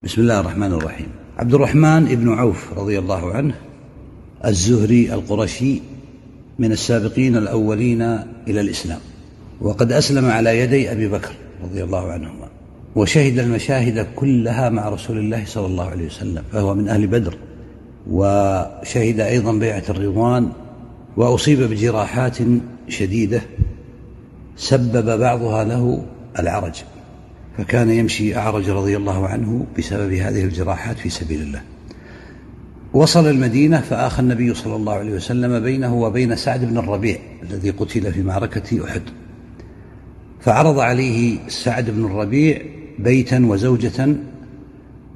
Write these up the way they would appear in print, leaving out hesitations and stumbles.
بسم الله الرحمن الرحيم. عبد الرحمن بن عوف رضي الله عنه الزهري القرشي من السابقين الأولين إلى الإسلام، وقد أسلم على يدي أبي بكر رضي الله عنهما، وشهد المشاهد كلها مع رسول الله صلى الله عليه وسلم، فهو من أهل بدر، وشهد أيضا بيعة الرضوان، وأصيب بجراحات شديدة سبب بعضها له العرج، فكان يمشي أعرج رضي الله عنه بسبب هذه الجراحات في سبيل الله. وصل المدينة فآخى النبي صلى الله عليه وسلم بينه وبين سعد بن الربيع الذي قتل في معركة أحد، فعرض عليه سعد بن الربيع بيتا وزوجة،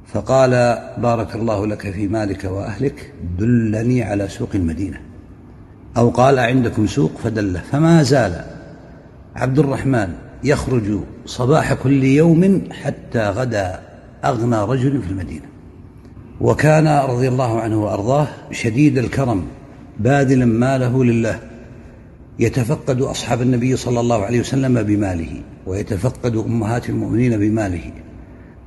فقال: بارك الله لك في مالك وأهلك، دلني على سوق المدينة، أو قال: عندكم سوق؟ فدله. فما زال عبد الرحمن يخرج صباح كل يوم حتى غدا أغنى رجل في المدينة، وكان رضي الله عنه وأرضاه شديد الكرم باذلا ماله لله، يتفقد أصحاب النبي صلى الله عليه وسلم بماله، ويتفقد أمهات المؤمنين بماله،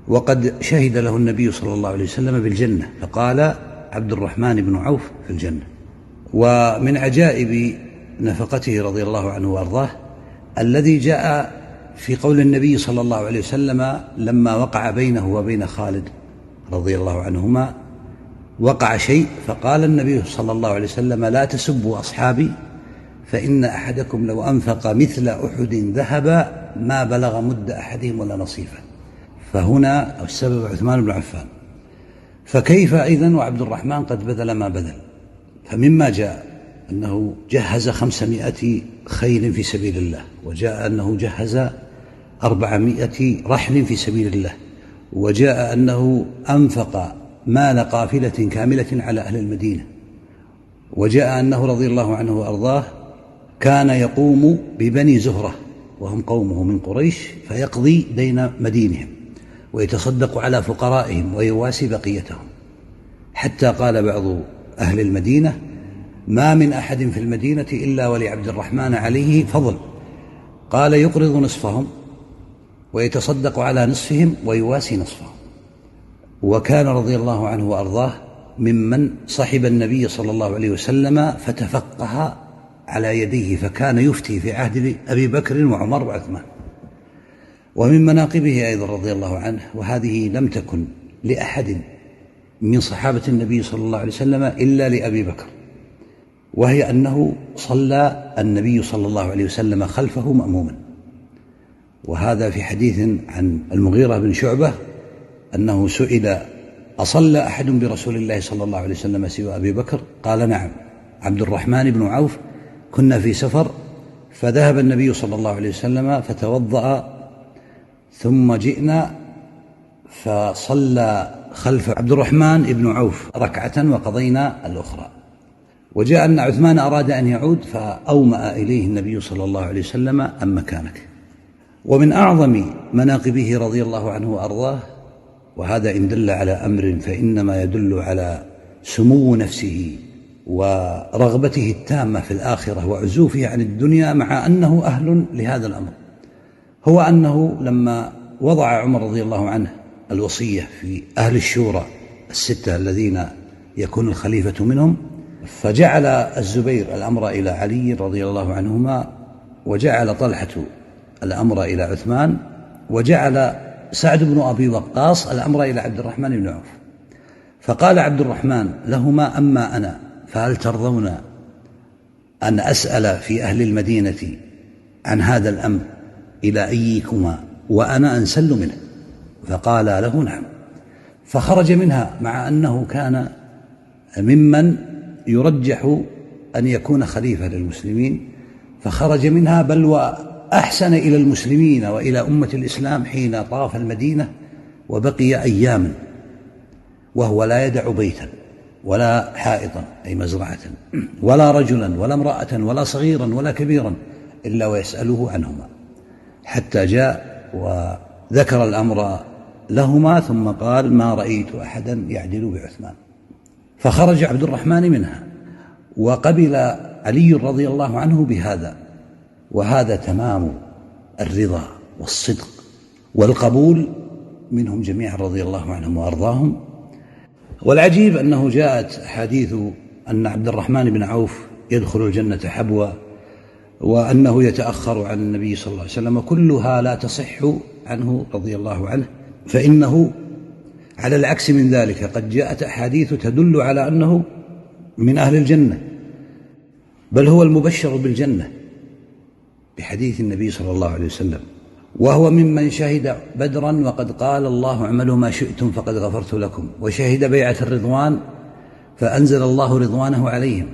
وقد شهد له النبي صلى الله عليه وسلم بالجنة، فقال: عبد الرحمن بن عوف في الجنة. ومن عجائب نفقته رضي الله عنه وأرضاه الذي جاء في قول النبي صلى الله عليه وسلم لما وقع بينه وبين خالد رضي الله عنهما وقع شيء، فقال النبي صلى الله عليه وسلم: لا تسبوا أصحابي، فإن أحدكم لو أنفق مثل أحد ذهبا ما بلغ مد أحدهم ولا نصيفه. فهنا السبب عثمان بن عفان، فكيف إذن وعبد الرحمن قد بذل ما بذل؟ فمما جاء أنه جهز 500 خيل في سبيل الله، وجاء أنه جهز 400 رحل في سبيل الله، وجاء أنه أنفق مال قافلة كاملة على أهل المدينة، وجاء أنه رضي الله عنه وأرضاه كان يقوم ببني زهرة وهم قومه من قريش، فيقضي دين مدينهم ويتصدق على فقرائهم ويواسي بقيتهم، حتى قال بعض أهل المدينة: ما من أحد في المدينة إلا ولعبد الرحمن عليه فضل، قال: يقرض نصفهم ويتصدق على نصفهم ويواسي نصفهم. وكان رضي الله عنه وأرضاه ممن صحب النبي صلى الله عليه وسلم فتفقه على يديه، فكان يفتي في عهد أبي بكر وعمر وعثمان. ومن مناقبه أيضا رضي الله عنه، وهذه لم تكن لأحد من صحابة النبي صلى الله عليه وسلم إلا لأبي بكر، وهي أنه صلى النبي صلى الله عليه وسلم خلفه مأموما. وهذا في حديث عن المغيرة بن شعبة أنه سئل: أصلى أحد برسول الله صلى الله عليه وسلم سوى أبي بكر؟ قال: نعم، عبد الرحمن بن عوف، كنا في سفر فذهب النبي صلى الله عليه وسلم فتوضأ، ثم جئنا فصلى خلف عبد الرحمن بن عوف ركعة وقضينا الأخرى. وجاء أن عثمان أراد أن يعود فأومأ إليه النبي صلى الله عليه وسلم: أم مكانك. ومن أعظم مناقبه رضي الله عنه وأرضاه، وهذا إن دل على أمر فإنما يدل على سمو نفسه ورغبته التامة في الآخرة وعزوفه عن الدنيا، مع أنه أهل لهذا الأمر، هو أنه لما وضع عمر رضي الله عنه الوصية في أهل الشورى الستة الذين يكون الخليفة منهم، فجعل الزبير الأمر إلى علي رضي الله عنهما، وجعل طلحة الأمر إلى عثمان، وجعل سعد بن أبي وقاص الأمر إلى عبد الرحمن بن عوف. فقال عبد الرحمن لهما: أما أنا فهل ترضون أن أسأل في أهل المدينة عن هذا الأمر إلى أيكما وأنا أنسل منه؟ فقال له: نعم. فخرج منها، مع أنه كان ممن يرجح أن يكون خليفة للمسلمين، فخرج منها، بل وأحسن إلى المسلمين وإلى أمة الإسلام حين طاف المدينة وبقي أياما وهو لا يدع بيتا ولا حائطا أي مزرعة ولا رجلا ولا امرأة ولا صغيرا ولا كبيرا إلا ويسأله عنهما، حتى جاء وذكر الأمر لهما، ثم قال: ما رأيت أحدا يعدل بعثمان. فخرج عبد الرحمن منها، وقبل علي رضي الله عنه بهذا، وهذا تمام الرضا والصدق والقبول منهم جميعا رضي الله عنهم وأرضاهم. والعجيب أنه جاءت أحاديث أن عبد الرحمن بن عوف يدخل الجنة حبوا، وأنه يتأخر عن النبي صلى الله عليه وسلم، كلها لا تصح عنه رضي الله عنه، فإنه على العكس من ذلك قد جاءت أحاديث تدل على أنه من أهل الجنة، بل هو المبشر بالجنة بحديث النبي صلى الله عليه وسلم، وهو ممن شهد بدرا وقد قال الله اعملوا ما شئتم فقد غفرت لكم، وشهد بيعة الرضوان فأنزل الله رضوانه عليهم،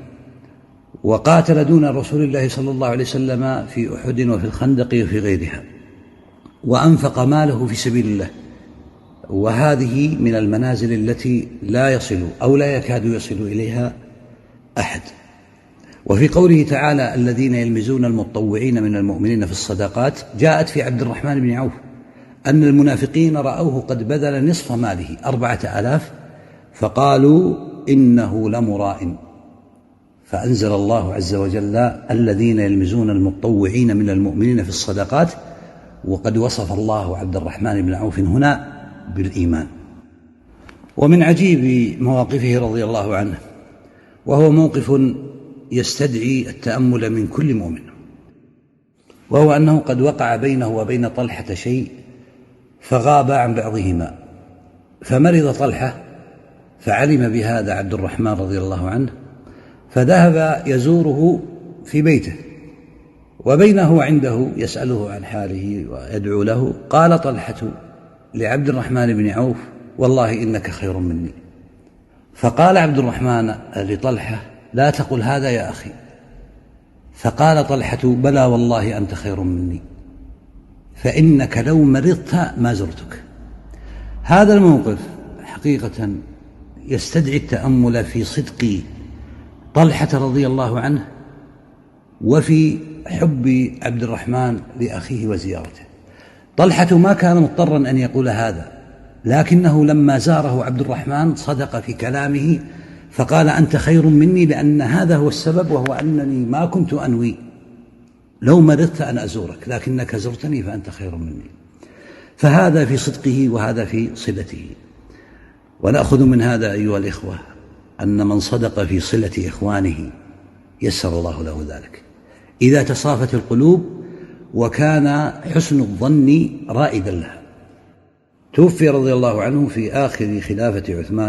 وقاتل دون رسول الله صلى الله عليه وسلم في أحد وفي الخندق وفي غيرها، وأنفق ماله في سبيل الله. وهذه من المنازل التي لا يصل أو لا يكاد يصل إليها أحد. وفي قوله تعالى الذين يلمزون المتطوعين من المؤمنين في الصدقات، جاءت في عبد الرحمن بن عوف أن المنافقين رأوه قد بذل نصف ماله 4000 فقالوا إنه لمراء، فأنزل الله عز وجل الذين يلمزون المتطوعين من المؤمنين في الصدقات، وقد وصف الله عبد الرحمن بن عوف هنا بالإيمان. ومن عجيب مواقفه رضي الله عنه، وهو موقف يستدعي التأمل من كل مؤمن، وهو أنه قد وقع بينه وبين طلحة شيء فغاب عن بعضهما، فمرض طلحة فعلم بهذا عبد الرحمن رضي الله عنه، فذهب يزوره في بيته، وبينه عنده يسأله عن حاله ويدعو له. قال طلحة لعبد الرحمن بن عوف والله إنك خير مني. فقال عبد الرحمن لطلحة لا تقل هذا يا أخي. فقال طلحة بلى والله أنت خير مني، فإنك لو مرضت ما زرتك. هذا الموقف حقيقة يستدعي التأمل في صدق طلحة رضي الله عنه وفي حب عبد الرحمن لأخيه وزيارته. طلحة ما كان مضطرا أن يقول هذا، لكنه لما زاره عبد الرحمن صدق في كلامه فقال أنت خير مني، لأن هذا هو السبب، وهو أنني ما كنت أنوي لو مرضت أن أزورك، لكنك زرتني فأنت خير مني. فهذا في صدقه وهذا في صلته. ونأخذ من هذا أيها الإخوة أن من صدق في صلة إخوانه يسر الله له ذلك إذا تصافت القلوب وكان حسن الظن رائدا لها. توفي رضي الله عنه في آخر خلافة عثمان